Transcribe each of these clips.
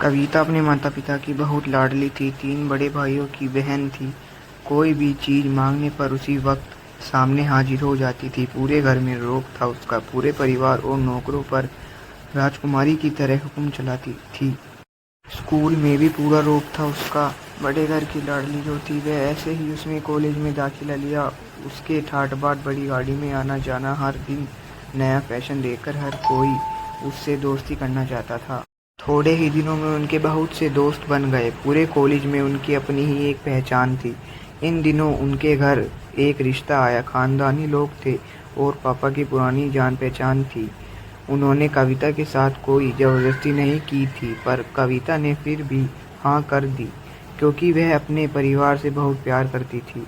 कविता अपने माता-पिता की बहुत लाडली थी। 3 बड़े भाइयों की बहन थी। कोई भी चीज़ मांगने पर उसी वक्त सामने हाजिर हो जाती थी। पूरे घर में रोब था उसका। पूरे परिवार और नौकरों पर राजकुमारी की तरह हुक्म चलाती थी। स्कूल में भी पूरा रोब था उसका। बड़े घर की लाडली जो थी वह ऐसे ही उसने कॉलेज में दाखिला लिया। उसके ठाट-बाट बड़ी गाड़ी में आना-जाना, हर दिन नया फैशन देखकर हर कोई उससे दोस्ती करना चाहता था। थोड़े ही दिनों में उनके बहुत से दोस्त बन गए। पूरे कॉलेज में उनकी अपनी ही एक पहचान थी। इन दिनों उनके घर एक रिश्ता आया। खानदानी लोग थे और पापा की पुरानी जान-पहचान थी। उन्होंने कविता के साथ कोई ज़बरदस्ती नहीं की थी, पर कविता ने फिर भी हाँ कर दी, क्योंकि वह अपने परिवार से बहुत प्यार करती थी।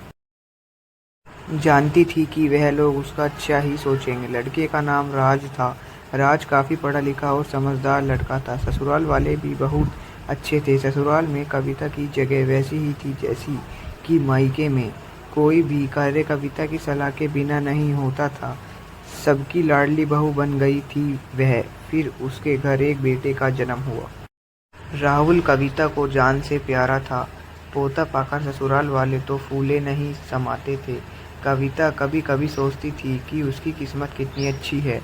जानती थी कि वह लोग उसका अच्छा ही सोचेंगे। लड़के का नाम राज था। राज काफ़ी पढ़ा लिखा और समझदार लड़का था। ससुराल वाले भी बहुत अच्छे थे। ससुराल में कविता की जगह वैसी ही थी जैसी कि मायके में। कोई भी कार्य कविता की सलाह के बिना नहीं होता था। सबकी लाडली बहू बन गई थी वह। फिर उसके घर एक बेटे का जन्म हुआ। राहुल कविता को जान से प्यारा था। पोता पाकर ससुराल वाले तो फूले नहीं समाते थे। कविता कभी कभी सोचती थी कि उसकी किस्मत कितनी अच्छी है।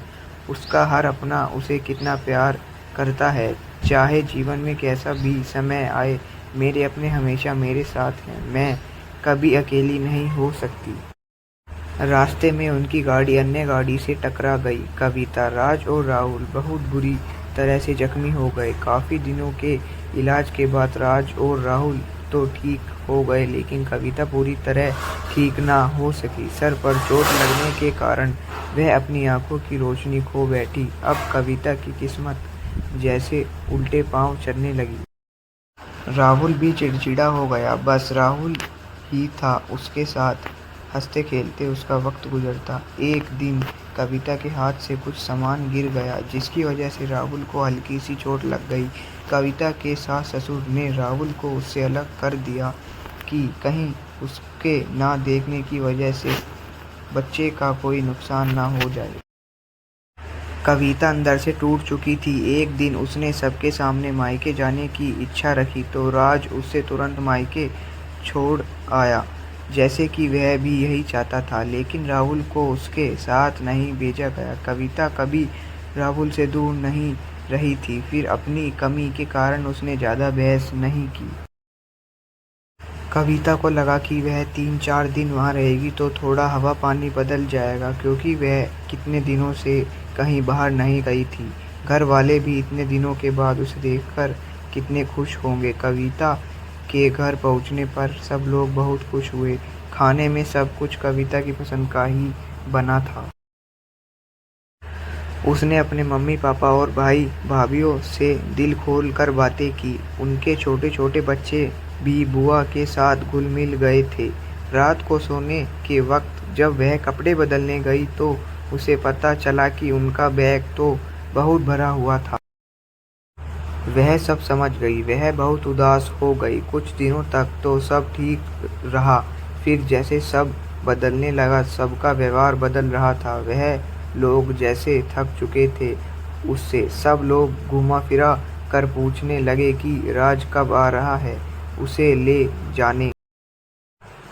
उसका हर अपना उसे कितना प्यार करता है। चाहे जीवन में कैसा भी समय आए, मेरे अपने हमेशा मेरे साथ हैं। मैं कभी अकेली नहीं हो सकती। रास्ते में उनकी गाड़ी अन्य गाड़ी से टकरा गई। कविता, राज और राहुल बहुत बुरी तरह से जख्मी हो गए। काफ़ी दिनों के इलाज के बाद राज और राहुल तो ठीक हो गए, लेकिन कविता पूरी तरह ठीक ना हो सकी। सर पर चोट लगने के कारण वह अपनी आंखों की रोशनी खो बैठी। अब कविता की किस्मत जैसे उल्टे पांव चलने लगी। राहुल भी चिड़चिड़ा हो गया। बस राहुल ही था उसके साथ। हंसते खेलते उसका वक्त गुजरता। एक दिन कविता के हाथ से कुछ सामान गिर गया, जिसकी वजह से राहुल को हल्की सी चोट लग गई। कविता के सास ससुर ने राहुल को उससे अलग कर दिया कि कहीं उसके ना देखने की वजह से बच्चे का कोई नुकसान ना हो जाए। कविता अंदर से टूट चुकी थी। एक दिन उसने सबके सामने मायके जाने की इच्छा रखी तो राज उसे तुरंत मायके छोड़ आया, जैसे कि वह भी यही चाहता था। लेकिन राहुल को उसके साथ नहीं भेजा गया। कविता कभी राहुल से दूर नहीं रही थी। फिर अपनी कमी के कारण उसने ज़्यादा बहस नहीं की। कविता को लगा कि वह 3-4 दिन वहाँ रहेगी तो थोड़ा हवा पानी बदल जाएगा, क्योंकि वह कितने दिनों से कहीं बाहर नहीं गई थी। घर वाले भी इतने दिनों के बाद उसे देखकर कितने खुश होंगे। कविता के घर पहुँचने पर सब लोग बहुत खुश हुए। खाने में सब कुछ कविता की पसंद का ही बना था। उसने अपने मम्मी पापा और भाई भाभीयों से दिल खोल कर बातें की। उनके छोटे छोटे बच्चे भी बुआ के साथ घुल मिल गए थे। रात को सोने के वक्त जब वह कपड़े बदलने गई तो उसे पता चला कि उनका बैग तो बहुत भरा हुआ था। वह सब समझ गई। वह बहुत उदास हो गई। कुछ दिनों तक तो सब ठीक रहा। फिर जैसे सब बदलने लगा, सबका व्यवहार बदल रहा था। वह लोग जैसे थक चुके थे उससे। सब लोग घूमा फिरा कर पूछने लगे कि राज कब आ रहा है उसे ले जाने।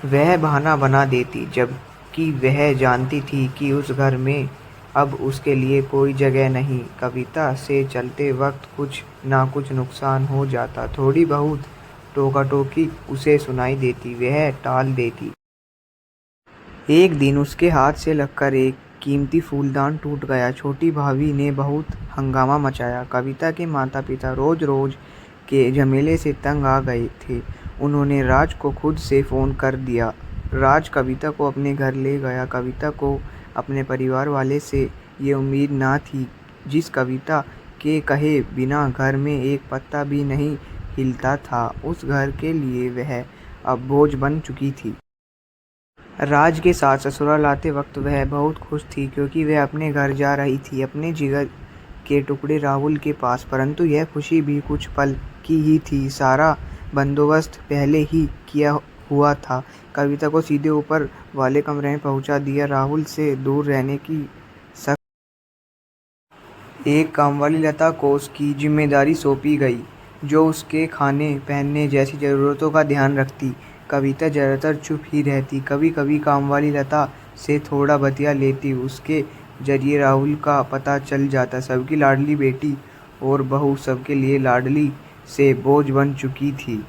वह बहाना बना देती, जबकि वह जानती थी कि उस घर में अब उसके लिए कोई जगह नहीं। कविता से चलते वक्त कुछ ना कुछ नुकसान हो जाता। थोड़ी बहुत टोका-टोकी उसे सुनाई देती, वह टाल देती। एक दिन उसके हाथ से लगकर एक कीमती फूलदान टूट गया। छोटी भाभी ने बहुत हंगामा मचाया। कविता के माता-पिता रोज-रोज के झमेले से तंग आ गए थे। उन्होंने राज को खुद से फ़ोन कर दिया। राज कविता को अपने घर ले गया। कविता को अपने परिवार वाले से ये उम्मीद न थी। जिस कविता के कहे बिना घर में एक पत्ता भी नहीं हिलता था, उस घर के लिए वह अब बोझ बन चुकी थी। राज के साथ ससुराल आते वक्त वह बहुत खुश थी, क्योंकि वह अपने घर जा रही थी, अपने जिगर के टुकड़े राहुल के पास। परंतु यह खुशी भी कुछ पल की ही थी। सारा बंदोबस्त पहले ही किया हुआ था। कविता को सीधे ऊपर वाले कमरे में पहुंचा दिया। राहुल से दूर रहने की सख्त एक कामवाली लता को उसकी जिम्मेदारी सौंपी गई। जो उसके खाने पहनने जैसी ज़रूरतों का ध्यान रखती। कविता ज़्यादातर चुप ही रहती, कभी-कभी कामवाली लता से थोड़ा बतिया लेती। उसके ज़रिए राहुल का पता चल जाता। सबकी लाडली बेटी और बहू सबके लिए लाडली से बोझ बन चुकी थी।